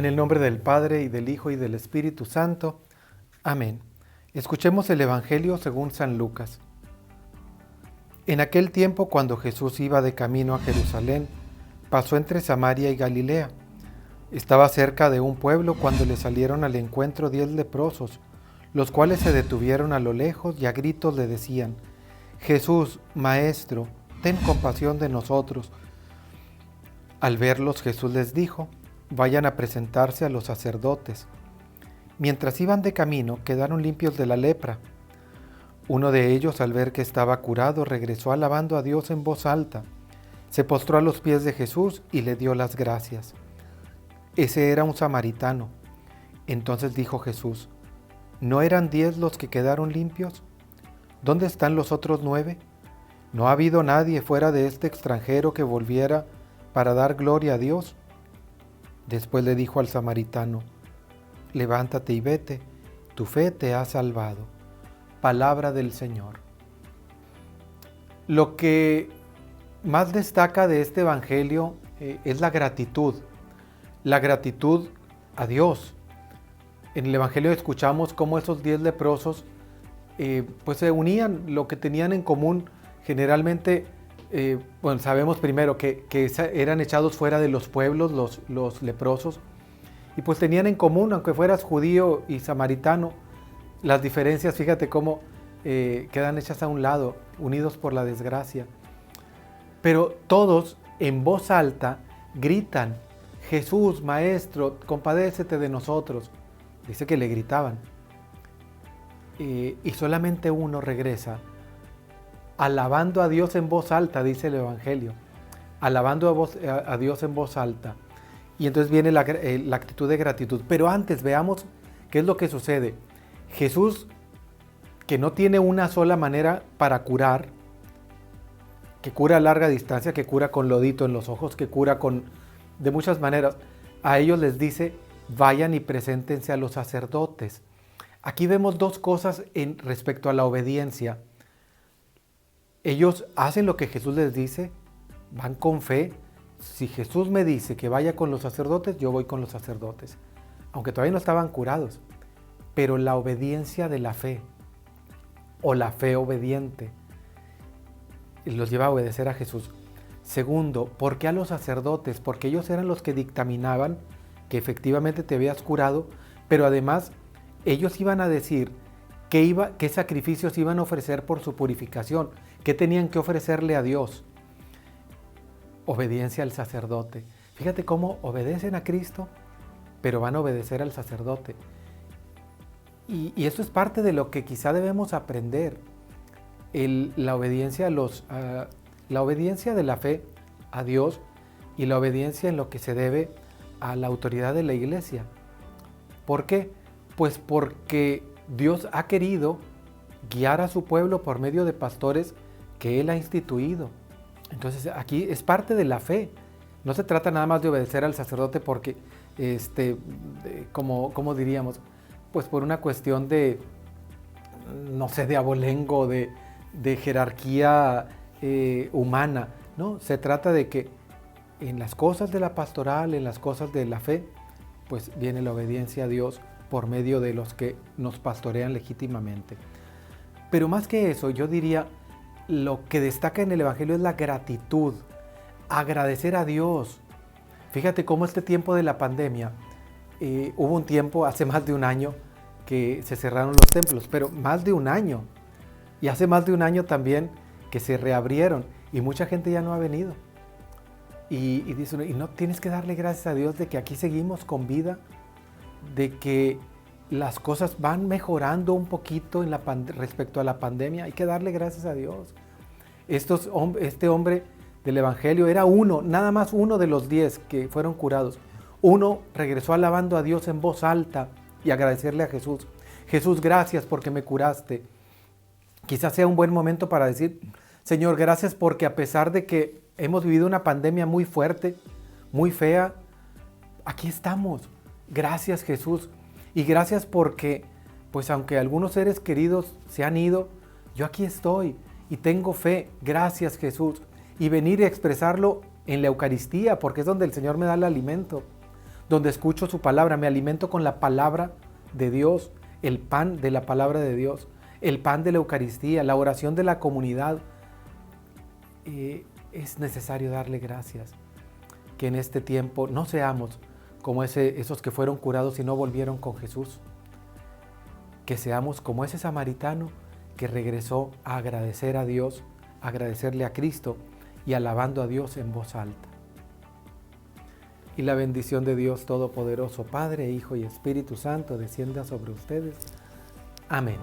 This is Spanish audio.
En el nombre del Padre, y del Hijo, y del Espíritu Santo. Amén. Escuchemos el Evangelio según San Lucas. En aquel tiempo, cuando Jesús iba de camino a Jerusalén, pasó entre Samaria y Galilea. Estaba cerca de un pueblo cuando le salieron al encuentro 10 leprosos, los cuales se detuvieron a lo lejos y a gritos le decían: Jesús, Maestro, ten compasión de nosotros. Al verlos, Jesús les dijo: vayan a presentarse a los sacerdotes. Mientras iban de camino, quedaron limpios de la lepra. Uno de ellos, al ver que estaba curado, regresó alabando a Dios en voz alta. Se postró a los pies de Jesús y le dio las gracias. Ese era un samaritano. Entonces dijo Jesús: ¿no eran 10 los que quedaron limpios? ¿Dónde están los otros 9? ¿No ha habido nadie fuera de este extranjero que volviera para dar gloria a Dios? Después le dijo al samaritano: levántate y vete, tu fe te ha salvado. Palabra del Señor. Lo que más destaca de este evangelio es la gratitud a Dios. En el evangelio escuchamos cómo esos 10 leprosos pues se unían, lo que tenían en común generalmente. Bueno, sabemos primero que eran echados fuera de los pueblos los leprosos, y pues tenían en común, aunque fueras judío y samaritano, las diferencias, fíjate cómo quedan hechas a un lado, unidos por la desgracia. Pero todos en voz alta gritan: Jesús, Maestro, compadécete de nosotros. Dice que le gritaban. Y solamente uno regresa, alabando a Dios en voz alta, dice el Evangelio, alabando a Dios en voz alta. Y entonces viene la actitud de gratitud. Pero antes veamos qué es lo que sucede. Jesús, que no tiene una sola manera para curar, que cura a larga distancia, que cura con lodito en los ojos, que cura de muchas maneras, a ellos les dice: vayan y preséntense a los sacerdotes. Aquí vemos dos cosas respecto a la obediencia. Ellos hacen lo que Jesús les dice, van con fe. Si Jesús me dice que vaya con los sacerdotes, yo voy con los sacerdotes, aunque todavía no estaban curados. Pero la obediencia de la fe, o la fe obediente, los lleva a obedecer a Jesús. Segundo, ¿por qué a los sacerdotes? Porque ellos eran los que dictaminaban que efectivamente te habías curado, pero además ellos iban a decir qué sacrificios iban a ofrecer por su purificación, qué tenían que ofrecerle a Dios. Obediencia al sacerdote. Fíjate cómo obedecen a Cristo, pero van a obedecer al sacerdote. Y eso es parte de lo que quizá debemos aprender. La obediencia la obediencia de la fe a Dios, y la obediencia en lo que se debe a la autoridad de la iglesia. ¿Por qué? Pues porque Dios ha querido guiar a su pueblo por medio de pastores que Él ha instituido. Entonces aquí es parte de la fe. No se trata nada más de obedecer al sacerdote porque, como diríamos, pues por una cuestión de, no sé, de abolengo, de jerarquía humana. No, se trata de que en las cosas de la pastoral, en las cosas de la fe, pues viene la obediencia a Dios por medio de los que nos pastorean legítimamente. Pero más que eso, yo diría, lo que destaca en el Evangelio es la gratitud, agradecer a Dios. Fíjate cómo este tiempo de la pandemia, hubo un tiempo, hace más de un año, que se cerraron los templos, pero más de un año. Y hace más de un año también que se reabrieron y mucha gente ya no ha venido. Y dice uno, ¿y no tienes que darle gracias a Dios de que aquí seguimos con vida? De que las cosas van mejorando un poquito respecto a la pandemia. Hay que darle gracias a Dios. Este hombre del Evangelio era uno, nada más uno de los 10 que fueron curados. Uno regresó alabando a Dios en voz alta y agradecerle a Jesús. Jesús, gracias porque me curaste. Quizás sea un buen momento para decir: Señor, gracias porque a pesar de que hemos vivido una pandemia muy fuerte, muy fea, aquí estamos. Gracias, Jesús. Y gracias porque, pues aunque algunos seres queridos se han ido, yo aquí estoy y tengo fe. Gracias, Jesús. Y venir y expresarlo en la Eucaristía, porque es donde el Señor me da el alimento. donde escucho su palabra, me alimento con la palabra de Dios, el pan de la palabra de Dios, el pan de la Eucaristía, la oración de la comunidad. Es necesario darle gracias, que en este tiempo no seamos como esos que fueron curados y no volvieron con Jesús, que seamos como ese samaritano que regresó a agradecer a Dios, a agradecerle a Cristo y alabando a Dios en voz alta. Y la bendición de Dios Todopoderoso, Padre, Hijo y Espíritu Santo, descienda sobre ustedes. Amén.